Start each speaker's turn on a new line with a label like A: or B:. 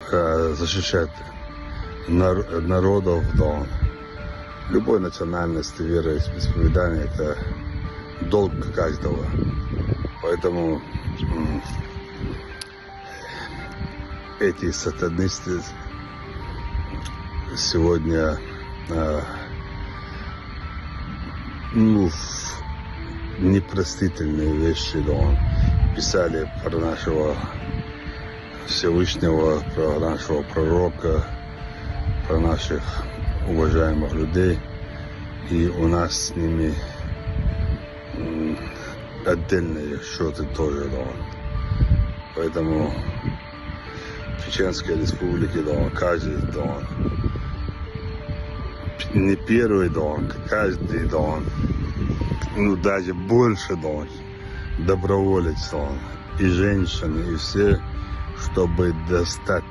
A: защищать народов, да, любой национальности, вероисповедания, это долг каждого. Поэтому эти сатанисты сегодня непростительные вещи, да, писали про нашего Всевышнего, про нашего пророка, про наших уважаемых людей, и у нас с ними отдельные счеты тоже, да. Поэтому в Чеченской Республике, да, каждый, да, не первый, да, каждый, да, даже больше, да, доброволец, да, и женщины, и все, чтобы достать